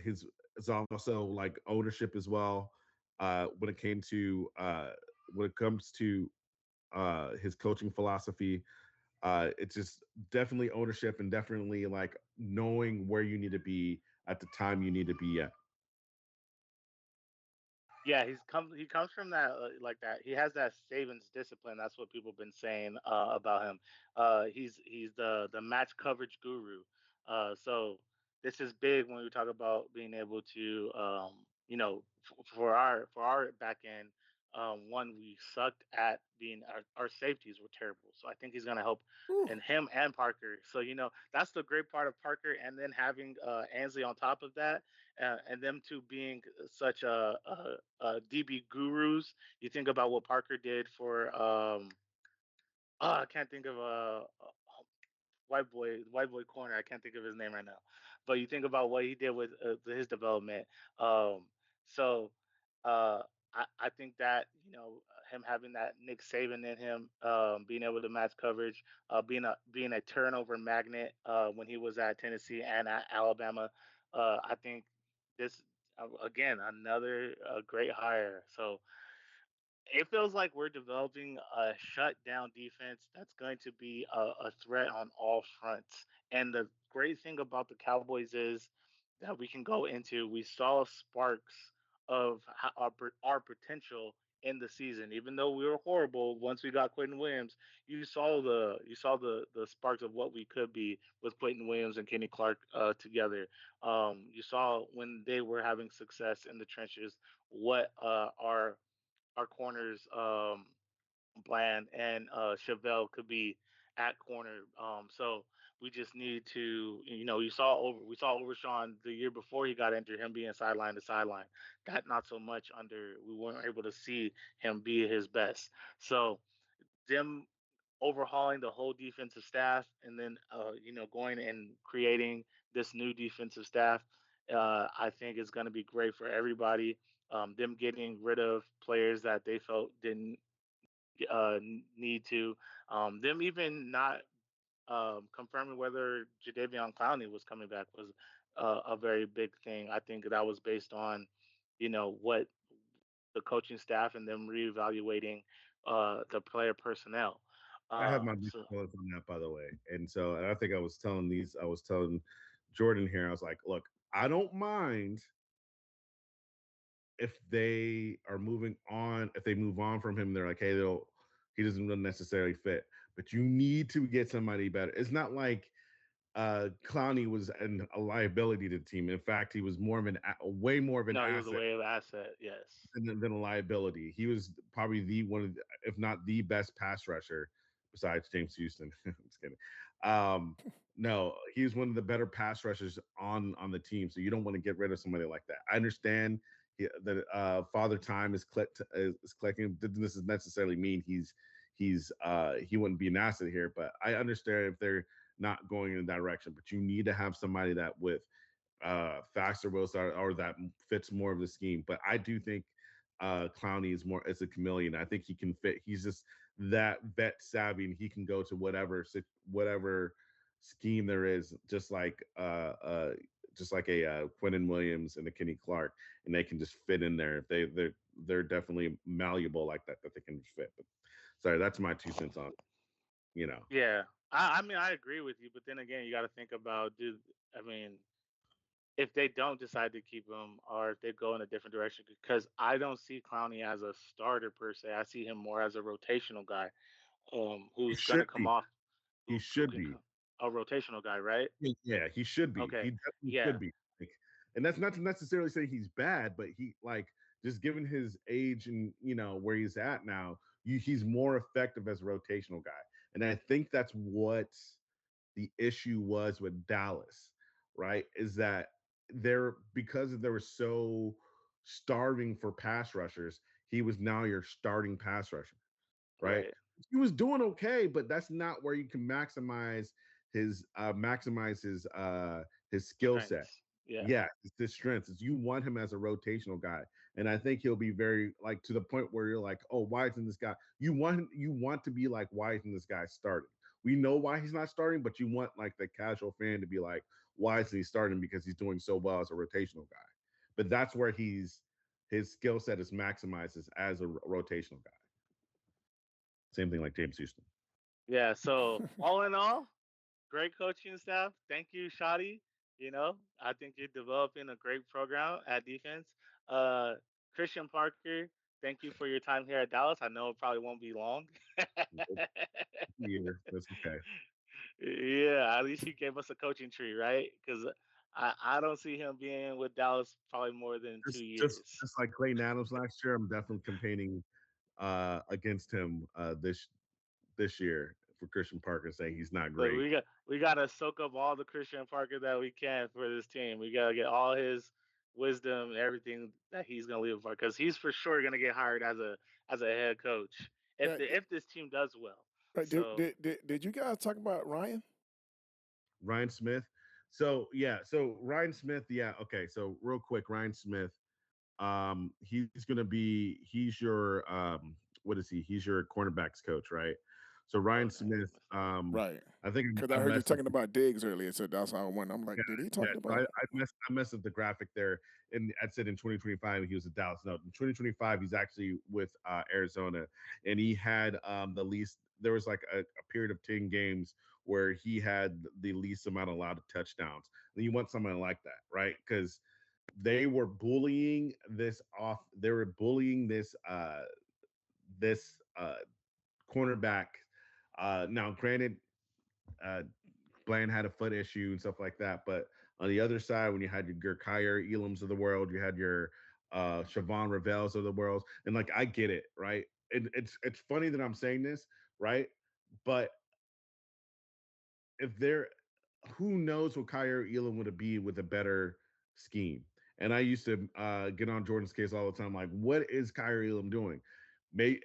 His it's also like ownership as well. When it comes to his coaching philosophy, it's just definitely ownership and definitely like knowing where you need to be at the time you need to be at. Yeah, he comes from that like that. He has that savings discipline. That's what people have been saying about him. He's the match coverage guru. So this is big when we talk about being able to for our back end. One, we sucked at being our safeties were terrible. So I think he's gonna help Whew. and him and Parker. So that's the great part of Parker, and then having Ansley on top of that, and them two being such DB gurus. You think about what Parker did for I can't think of a white boy corner. I can't think of his name right now, but you think about what he did with his development. Um, so uh, I think that him having that Nick Saban in him, being able to match coverage, being a turnover magnet when he was at Tennessee and at Alabama. I think this again another great hire. So it feels like we're developing a shutdown defense that's going to be a threat on all fronts. And the great thing about the Cowboys is that we can go into. We saw sparks of our potential in the season. Even though we were horrible once we got Quentin Williams, you saw the sparks of what we could be with Quentin Williams and Kenny Clark together. You saw when they were having success in the trenches what our corners, Bland and Chevelle could be at corner. So we just need to, we saw Overshawn the year before he got injured, him being sideline to sideline. That not so much under. We weren't able to see him be his best. So them overhauling the whole defensive staff and then going and creating this new defensive staff, I think is going to be great for everybody. Them getting rid of players that they felt didn't need to, them even not confirming whether Jadavion Clowney was coming back was a very big thing. I think that was based on what the coaching staff and them reevaluating the player personnel. I have my mixed So feelings on that, by the way. And I think I was telling Jordan here, I was like, look, I don't mind if they are moving on, if they move on from him, they're like, hey, he doesn't necessarily fit. But you need to get somebody better. It's not like Clowney was a liability to the team. In fact, he was way more of an no, he was a asset wave asset. Yes. than a liability. He was probably if not the best pass rusher besides James Houston. I'm just kidding. Um, no, he was one of the better pass rushers on the team. So you don't want to get rid of somebody like that. I understand that father time is clicking. This doesn't necessarily mean he wouldn't be an asset here, but I understand if they're not going in the direction. But you need to have somebody that with faster wheels or that fits more of the scheme. But I do think Clowney is more as a chameleon. I think he can fit. He's just that vet savvy, and he can go to whatever scheme there is, just like a Quentin Williams and a Kenny Clark, and they can just fit in there. If they're definitely malleable like that they can fit. But sorry, that's my 2 cents on you know. Yeah, I mean, I agree with you, but then again, you got to think about, do I mean, if they don't decide to keep him, or if they go in a different direction, because I don't see Clowney as a starter per se. I see him more as a rotational guy, He who's gonna should come be. off, He who should can be. come, a rotational guy, right? Yeah, he should be. Okay, He definitely yeah, should be. Like, and that's not to necessarily say he's bad, but he like just given his age and where he's at now, he's more effective as a rotational guy. And I think that's what the issue was with Dallas, right? Is that because they were so starving for pass rushers, he was now your starting pass rusher, right? right. He was doing okay, but that's not where you can maximize his skill set. Strengths, yeah. Yeah, it's his strengths. Is you want him as a rotational guy, and I think he'll be very like to the point where you're like, oh, why isn't this guy? You want to be like, why isn't this guy starting? We know why he's not starting, but you want like the casual fan to be like, why isn't he starting? Because he's doing so well as a rotational guy. But that's where his skill set is maximized as a rotational guy. Same thing like James Houston. Yeah, so all in all, great coaching staff. Thank you, Shadi. I think you're developing a great program at defense. Uh, Christian Parker, thank you for your time here at Dallas. I know it probably won't be long. Yeah, that's okay. Yeah, at least he gave us a coaching tree, right? Because I don't see him being with Dallas probably more than two Just just years. just like Clayton Adams last year, I'm definitely campaigning against him this year for Christian Parker, saying he's not Look, great. we gotta soak up all the Christian Parker that we can for this team. We gotta get all his wisdom and everything that he's gonna leave for, because he's for sure gonna get hired as a head coach Yeah, if this team does well. right, So did you guys talk about Ryan? Ryan Smith. So yeah, so Ryan Smith, yeah, okay. So real quick, Ryan Smith, he's your what is he? He's your cornerbacks coach, right? So Ryan okay, Smith, Right. I think Because I I heard you messed up. talking about Diggs earlier, so that's how I went. I'm Yeah, like, did he yeah. talk So about? I messed up the graphic there, and I said in 2025 he was at Dallas. No, in 2025 he's actually with Arizona, and he had the least. There was like a period of 10 games where he had the least amount allowed of touchdowns. And you want someone like that, right? Because they were bullying this off. They were bullying this cornerback. Now, granted, uh, Bland had a foot issue and stuff like that. But on the other side, when you had your Kyer Elams of the world, you had your Siobhan Revels of the world, and like I get it, right? And it's funny that I'm saying this, right? But if there, who knows what Kyer Elam would be with a better scheme? And I used to get on Jordan's case all the time, like, what is Kyer Elam doing? May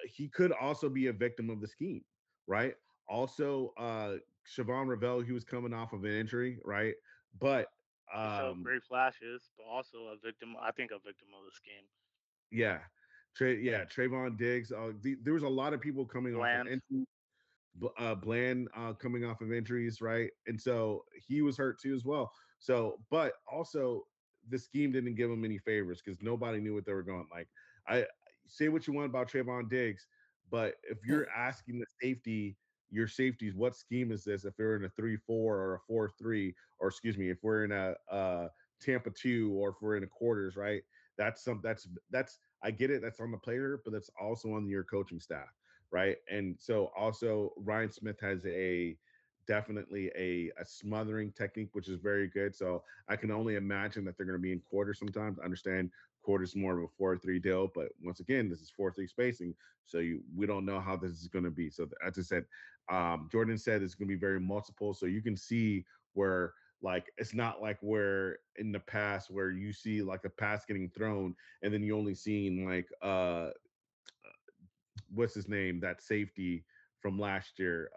he could also be a victim of the scheme, right? Also, Siobhan Ravel, he was coming off of an injury, right? But he showed um, great flashes, but also a victim. I think a victim of the scheme. yeah, Trayvon Diggs. There was a lot of people coming off of Bland, injury. Bland coming off of injuries, right? And so he was hurt too as well. So, but also the scheme didn't give him any favors because nobody knew what they were going. Like, I say what you want about Trayvon Diggs, but if you're asking the your safeties, what scheme is this? If they're in a 3-4 or a 4-3, or excuse me, if we're in a Tampa 2 or if we're in a quarters, right? That's I get it. That's on the player, but that's also on your coaching staff, right? And so also Ryan Smith has definitely a smothering technique, which is very good. So I can only imagine that they're going to be in quarters sometimes. I understand quarters more of a 4-3 deal, but once again, this is 4-3 spacing, so we don't know how this is going to be. So as I said, Jordan said it's going to be very multiple, so you can see where like it's not like where in the past where you see like a pass getting thrown and then you only seen like what's his name, that safety from last year,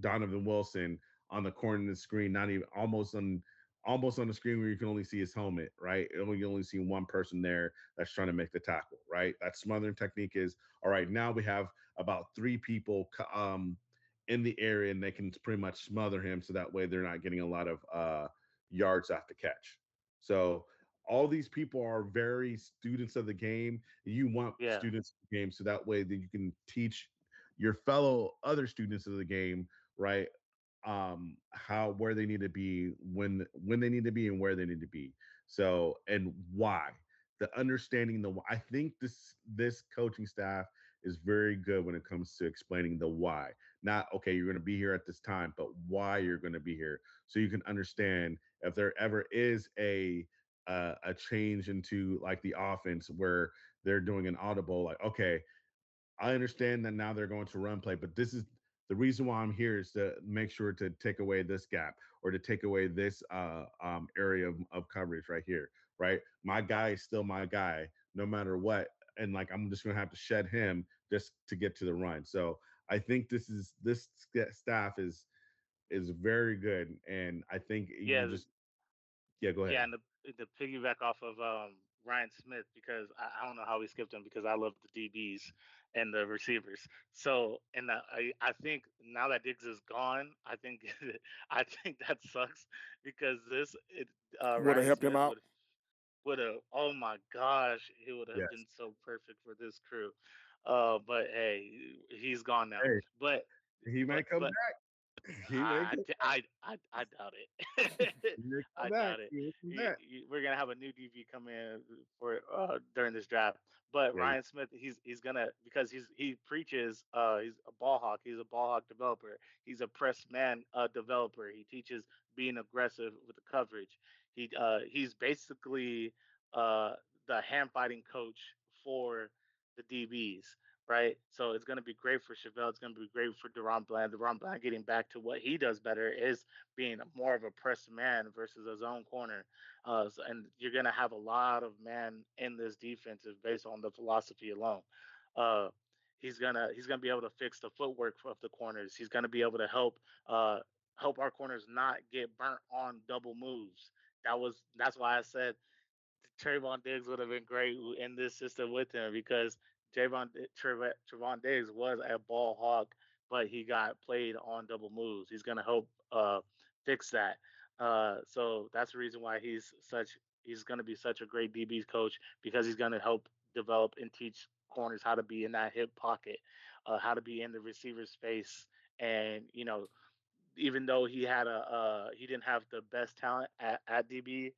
Donovan Wilson on the corner of the screen, not even almost on the screen where you can only see his helmet, right? You only see one person there that's trying to make the tackle, right? That smothering technique is all right. Now we have about three people in the area, and they can pretty much smother him, so that way they're not getting a lot of yards after catch. So all these people are very students of the game. You want Yeah. students of the game, so that way that you can teach your fellow other students of the game, right? How where they need to be, when they need to be, and where they need to be. So and why. The understanding the I think this coaching staff is very good when it comes to explaining the why. Not okay, you're going to be here at this time, but why you're going to be here, so you can understand if there ever is a change into like the offense where they're doing an audible, like okay, I understand that now they're going to run play, but this is the reason why I'm here is to make sure to take away this gap or to take away this area of coverage right here, right? My guy is still my guy, no matter what, and like I'm just gonna have to shed him just to get to the run. So I think this staff is very good, and I think Yeah. you just yeah, go ahead. Yeah, and the piggyback off of Ryan Smith, because I don't know how we skipped him, because I love the DBs and the receivers. So and I think now that Diggs is gone, I think I think that sucks, because Would have Ryan helped him Smith out. would have, oh my gosh, he would have Yes. been so perfect for this crew. But hey, he's gone now. Hey, But he may come but back. He may come back. I doubt it. He may I come back. doubt it. He may come back. We're gonna have a new DB come in for during this draft. But Yeah. Ryan Smith, he's gonna, because he preaches, he's a ball hawk. He's a ball hawk developer. He's a press man developer. He teaches being aggressive with the coverage. He's basically uh the hand fighting coach for the DBs, right? So it's going to be great for Chevelle. It's going to be great for Deron Bland. Deron Bland getting back to what he does better is being more of a press man versus a zone corner. And you're going to have a lot of man in this defense based on the philosophy alone. Uh, he's gonna be able to fix the footwork of the corners. He's gonna be able to uh, help our corners not get burnt on double moves. That's why I said Trayvon Diggs would have been great in this system with him, because Trayvon Diggs was a ball hawk, but he got played on double moves. He's gonna help fix that. So that's the reason why he's gonna be such a great DB's coach, because he's gonna help develop and teach corners how to be in that hip pocket, how to be in the receiver's face, and even though he didn't have the best talent at DB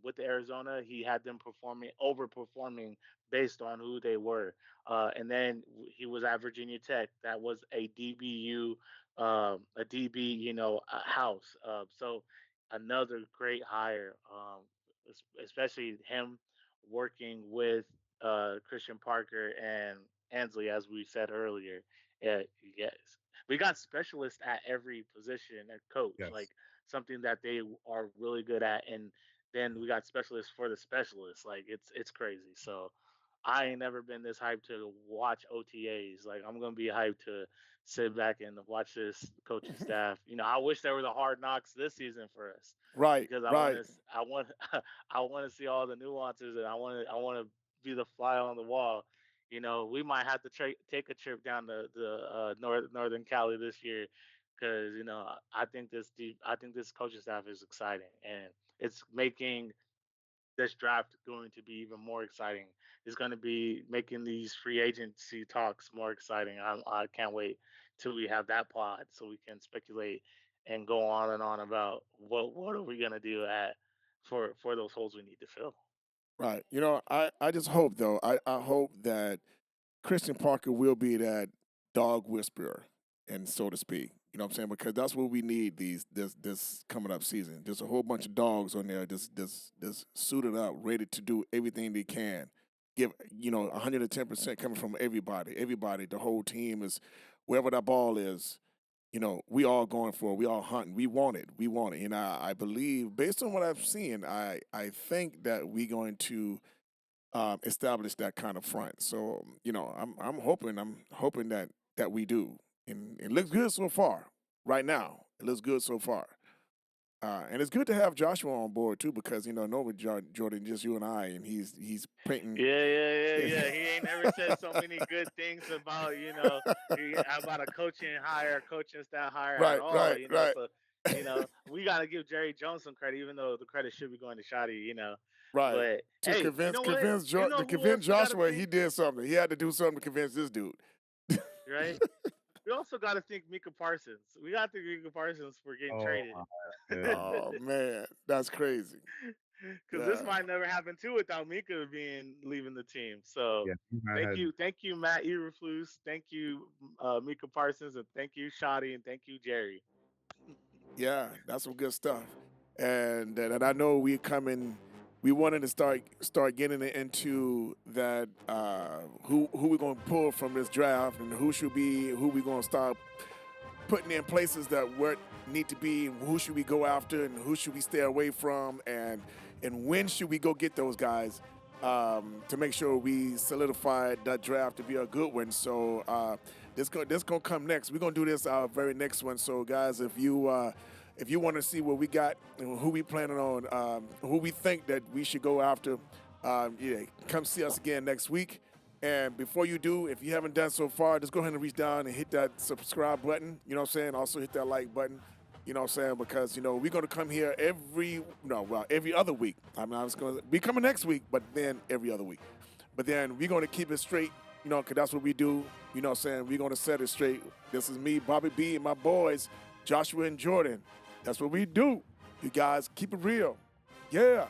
with the Arizona, he had them performing overperforming based on who they were. And then he was at Virginia Tech. That was a DBU, a DB, a house. So another great hire, especially him working with Christian Parker and Ansley, as we said earlier. Yes, we got specialists at every position at coach, Yes. like something that they are really good at, and then we got specialists for the specialists. Like it's crazy. So I ain't never been this hyped to watch OTAs. Like I'm gonna be hyped to sit back and watch this coaching staff. I wish there were the hard knocks this season for us, Right, because right. I want, I want to see all the nuances, and I want to be the fly on the wall. We might have to take a trip down to Northern Cali this year, because I think this coaching staff is exciting, and it's making this draft going to be even more exciting. It's going to be making these free agency talks more exciting. I can't wait till we have that pod, so we can speculate and go on and on about what are we going to do at for those holes we need to fill. Right. I just hope though. I hope that Christian Parker will be that dog whisperer, and so to speak. You know what I'm saying? Because that's what we need this coming up season. There's a whole bunch of dogs on there, just suited up, ready to do everything they can. Give 110% coming from everybody. Everybody, the whole team is wherever that ball is. We all going for it. We all hunting. We want it. We want it. And I believe, based on what I've seen, I think that we're going to establish that kind of front. So I'm hoping that we do, and it looks good so far. right now. It looks good so far. And it's good to have Joshua on board too, because normally Jordan, just you and I, and he's painting. Yeah. He ain't never said so many good things about about a coaching staff hire at Right, all. right, right, So we got to give Jerry Jones some credit, even though the credit should be going to Shotty. right. But To hey, you know what? to Who else convince we got to Joshua, he think? did something. He had to do something to convince this dude. Right? We also got to thank Mika Parsons. We got to thank Mika Parsons for getting Oh traded. my goodness. Oh man, that's crazy. Because this Yeah, might never happen too without Mika leaving the team. So Yeah, he might have. thank you, Matt Eberflus. Thank you, Mika Parsons, and thank you, Shoddy, and thank you, Jerry. yeah, that's some good stuff. And I know we coming. We wanted to start getting into that. Who we gonna pull from this draft, and who we gonna start putting in places that where it need to be, and who should we go after, and who should we stay away from, and when should we go get those guys, to make sure we solidify that draft to be a good one. So this gonna come next. We're gonna do this our very next one. So guys, if you want to see what we got and who we planning on, who we think that we should go after, yeah, come see us again next week. And before you do, if you haven't done so far, just go ahead and reach down and hit that subscribe button. You know what I'm saying? Also hit that like button. You know what I'm saying? Because, we're going to come here every other week. I mean, I was going to be coming next week, but then every other week. But then we're going to keep it straight, because that's what we do. You know what I'm saying? We're going to set it straight. This is me, Bobby B, and my boys, Joshua and Jordan. That's what we do. You guys keep it real. Yeah.